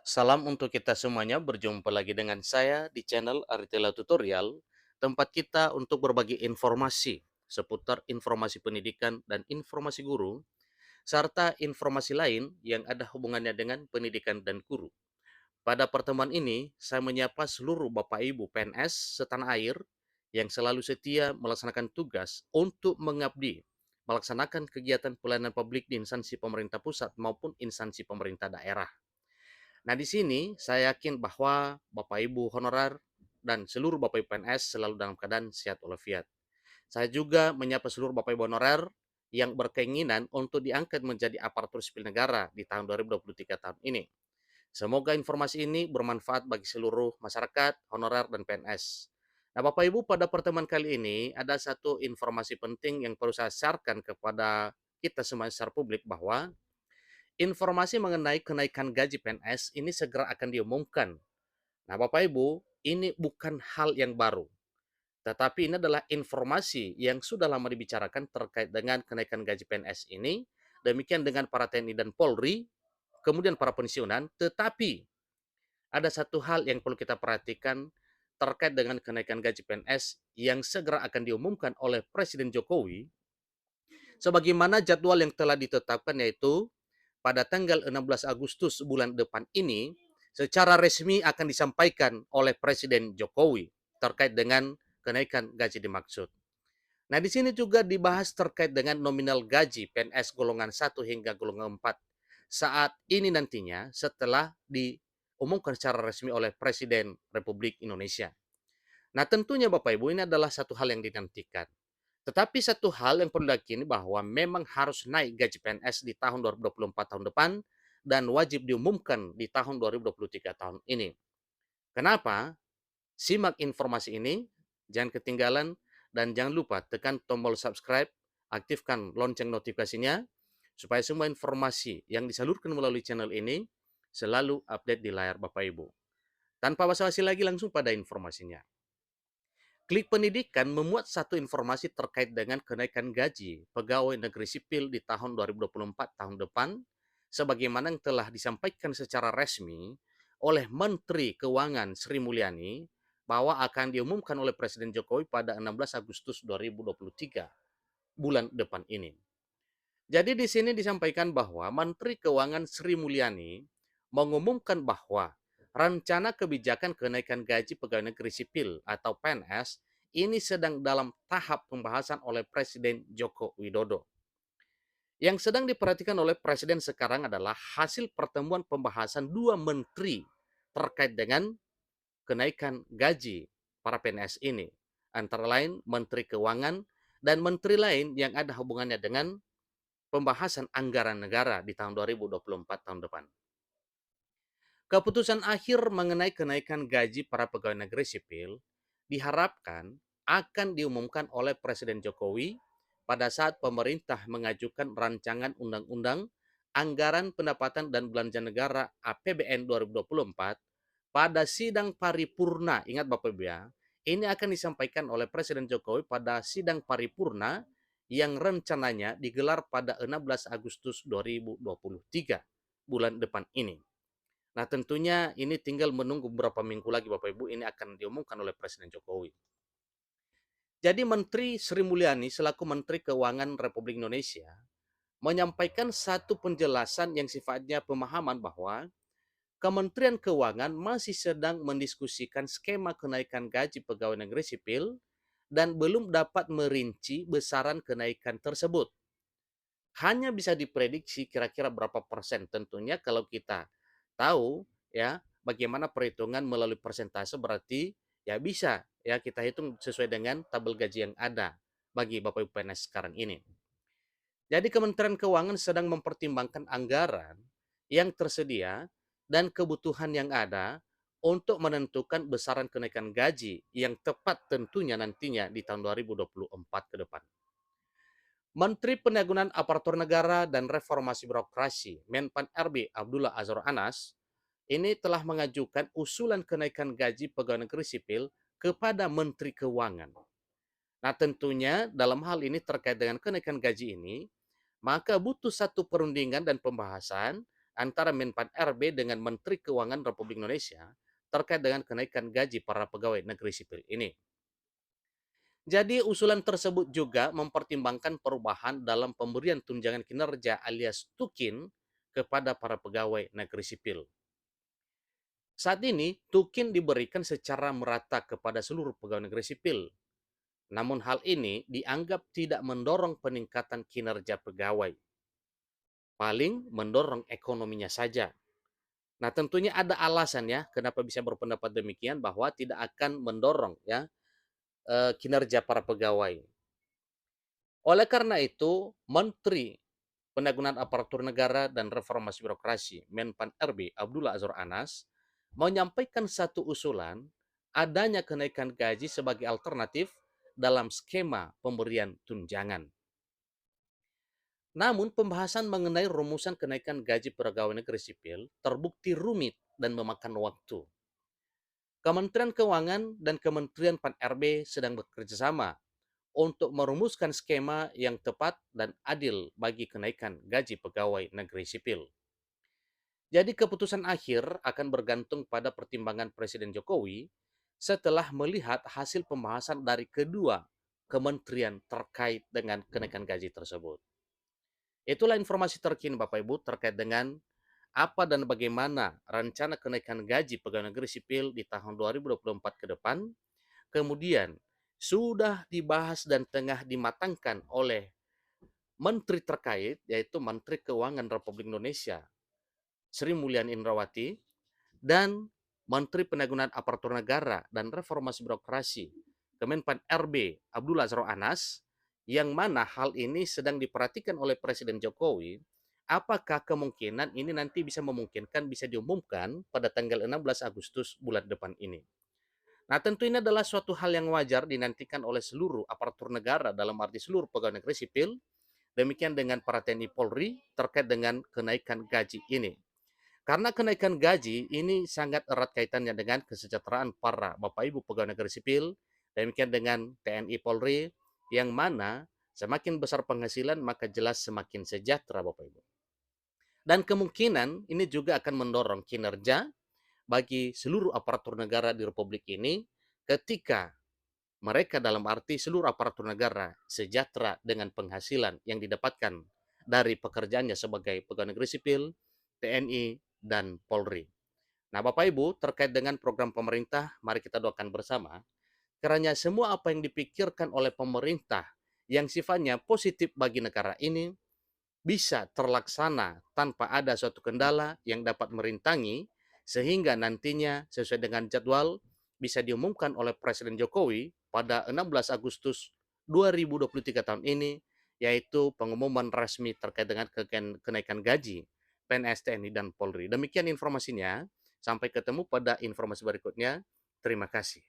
Salam untuk kita semuanya, berjumpa lagi dengan saya di channel Aritela Tutorial, tempat kita untuk berbagi informasi seputar informasi pendidikan dan informasi guru, serta informasi lain yang ada hubungannya dengan pendidikan dan guru. Pada pertemuan ini, saya menyapa seluruh Bapak Ibu PNS setanah air yang selalu setia melaksanakan tugas untuk mengabdi, melaksanakan kegiatan pelayanan publik di instansi pemerintah pusat maupun instansi pemerintah daerah. Nah, di sini saya yakin bahwa Bapak Ibu honorer dan seluruh Bapak Ibu PNS selalu dalam keadaan sehat walafiat. Saya juga menyapa seluruh Bapak Ibu honorer yang berkeinginan untuk diangkat menjadi aparatur sipil negara di tahun 2023 tahun ini. Semoga informasi ini bermanfaat bagi seluruh masyarakat, honorer, dan PNS. Nah, Bapak Ibu, pada pertemuan kali ini ada satu informasi penting yang perlu saya sharekan kepada kita semua secara publik bahwa informasi mengenai kenaikan gaji PNS ini segera akan diumumkan. Nah, Bapak Ibu, ini bukan hal yang baru, tetapi ini adalah informasi yang sudah lama dibicarakan terkait dengan kenaikan gaji PNS ini. Demikian dengan para TNI dan Polri, kemudian para pensiunan, tetapi ada satu hal yang perlu kita perhatikan terkait dengan kenaikan gaji PNS yang segera akan diumumkan oleh Presiden Jokowi, sebagaimana jadwal yang telah ditetapkan, yaitu pada tanggal 16 Agustus bulan depan ini secara resmi akan disampaikan oleh Presiden Jokowi terkait dengan kenaikan gaji dimaksud. Nah, di sini juga dibahas terkait dengan nominal gaji PNS golongan 1 hingga golongan 4 saat ini nantinya setelah diumumkan secara resmi oleh Presiden Republik Indonesia. Nah, tentunya Bapak Ibu, ini adalah satu hal yang dinantikan. Tetapi satu hal yang perlu diyakini bahwa memang harus naik gaji PNS di tahun 2024 tahun depan dan wajib diumumkan di tahun 2023 tahun ini. Kenapa? Simak informasi ini, jangan ketinggalan, dan jangan lupa tekan tombol subscribe, aktifkan lonceng notifikasinya, supaya semua informasi yang disalurkan melalui channel ini selalu update di layar Bapak Ibu. Tanpa basa-basi lagi, langsung pada informasinya. Klik Pendidikan memuat satu informasi terkait dengan kenaikan gaji pegawai negeri sipil di tahun 2024 tahun depan, sebagaimana yang telah disampaikan secara resmi oleh Menteri Keuangan Sri Mulyani bahwa akan diumumkan oleh Presiden Jokowi pada 16 Agustus 2023 bulan depan ini. Jadi di sini disampaikan bahwa Menteri Keuangan Sri Mulyani mengumumkan bahwa rencana kebijakan kenaikan gaji pegawai negeri sipil atau PNS ini sedang dalam tahap pembahasan oleh Presiden Joko Widodo. Yang sedang diperhatikan oleh Presiden sekarang adalah hasil pertemuan pembahasan dua menteri terkait dengan kenaikan gaji para PNS ini. Antara lain Menteri Keuangan dan menteri lain yang ada hubungannya dengan pembahasan anggaran negara di tahun 2024 tahun depan. Keputusan akhir mengenai kenaikan gaji para pegawai negeri sipil diharapkan akan diumumkan oleh Presiden Jokowi pada saat pemerintah mengajukan rancangan undang-undang anggaran pendapatan dan belanja negara APBN 2024 pada sidang paripurna. Ingat Bapak Ibu ya, ini akan disampaikan oleh Presiden Jokowi pada sidang paripurna yang rencananya digelar pada 16 Agustus 2023 bulan depan ini. Nah, tentunya ini tinggal menunggu beberapa minggu lagi Bapak Ibu, ini akan diumumkan oleh Presiden Jokowi. Jadi Menteri Sri Mulyani selaku Menteri Keuangan Republik Indonesia menyampaikan satu penjelasan yang sifatnya pemahaman bahwa Kementerian Keuangan masih sedang mendiskusikan skema kenaikan gaji pegawai negeri sipil dan belum dapat merinci besaran kenaikan tersebut. Hanya bisa diprediksi kira-kira berapa persen. Tentunya kalau kita tahu ya bagaimana perhitungan melalui persentase, berarti ya bisa ya kita hitung sesuai dengan tabel gaji yang ada bagi Bapak Ibu PNS sekarang ini. Jadi Kementerian Keuangan sedang mempertimbangkan anggaran yang tersedia dan kebutuhan yang ada untuk menentukan besaran kenaikan gaji yang tepat tentunya nantinya di tahun 2024 ke depan. Menteri Pendayagunaan Aparatur Negara dan Reformasi Birokrasi, Menpan RB Abdullah Azwar Anas, ini telah mengajukan usulan kenaikan gaji pegawai negeri sipil kepada Menteri Keuangan. Nah, tentunya dalam hal ini terkait dengan kenaikan gaji ini, maka butuh satu perundingan dan pembahasan antara Menpan RB dengan Menteri Keuangan Republik Indonesia terkait dengan kenaikan gaji para pegawai negeri sipil ini. Jadi usulan tersebut juga mempertimbangkan perubahan dalam pemberian tunjangan kinerja alias tukin kepada para pegawai negeri sipil. Saat ini, tukin diberikan secara merata kepada seluruh pegawai negeri sipil. Namun hal ini dianggap tidak mendorong peningkatan kinerja pegawai, paling mendorong ekonominya saja. Nah, tentunya ada alasan ya kenapa bisa berpendapat demikian, bahwa tidak akan mendorong ya kinerja para pegawai. Oleh karena itu, Menteri Pendagunan Aparatur Negara dan Reformasi Birokrasi Menpan RB Abdullah Azwar Anas menyampaikan satu usulan adanya kenaikan gaji sebagai alternatif dalam skema pemberian tunjangan. Namun pembahasan mengenai rumusan kenaikan gaji pegawai negeri sipil terbukti rumit dan memakan waktu. Kementerian Keuangan dan Kementerian Pan RB sedang bekerja sama untuk merumuskan skema yang tepat dan adil bagi kenaikan gaji pegawai negeri sipil. Jadi keputusan akhir akan bergantung pada pertimbangan Presiden Jokowi setelah melihat hasil pembahasan dari kedua kementerian terkait dengan kenaikan gaji tersebut. Itulah informasi terkini Bapak Ibu terkait dengan apa dan bagaimana rencana kenaikan gaji pegawai negeri sipil di tahun 2024 ke depan. Kemudian sudah dibahas dan tengah dimatangkan oleh menteri terkait, yaitu Menteri Keuangan Republik Indonesia Sri Mulyani Indrawati dan Menteri Pendagunan Aparatur Negara dan Reformasi Birokrasi Kemenpan RB Abdullah Azwar Anas, yang mana hal ini sedang diperhatikan oleh Presiden Jokowi. Apakah kemungkinan ini nanti bisa memungkinkan bisa diumumkan pada tanggal 16 Agustus bulan depan ini. Nah, tentu ini adalah suatu hal yang wajar dinantikan oleh seluruh aparatur negara, dalam arti seluruh pegawai negeri sipil, demikian dengan para TNI Polri terkait dengan kenaikan gaji ini. Karena kenaikan gaji ini sangat erat kaitannya dengan kesejahteraan para Bapak Ibu pegawai negeri sipil, demikian dengan TNI Polri, yang mana semakin besar penghasilan maka jelas semakin sejahtera Bapak Ibu. Dan kemungkinan ini juga akan mendorong kinerja bagi seluruh aparatur negara di Republik ini ketika mereka, dalam arti seluruh aparatur negara, sejahtera dengan penghasilan yang didapatkan dari pekerjaannya sebagai pegawai negeri sipil, TNI, dan Polri. Nah, Bapak Ibu, terkait dengan program pemerintah, mari kita doakan bersama kiranya semua apa yang dipikirkan oleh pemerintah yang sifatnya positif bagi negara ini bisa terlaksana tanpa ada suatu kendala yang dapat merintangi, sehingga nantinya sesuai dengan jadwal bisa diumumkan oleh Presiden Jokowi pada 16 Agustus 2023 tahun ini, yaitu pengumuman resmi terkait dengan kenaikan gaji PNS, TNI, dan Polri. Demikian informasinya. Sampai ketemu pada informasi berikutnya. Terima kasih.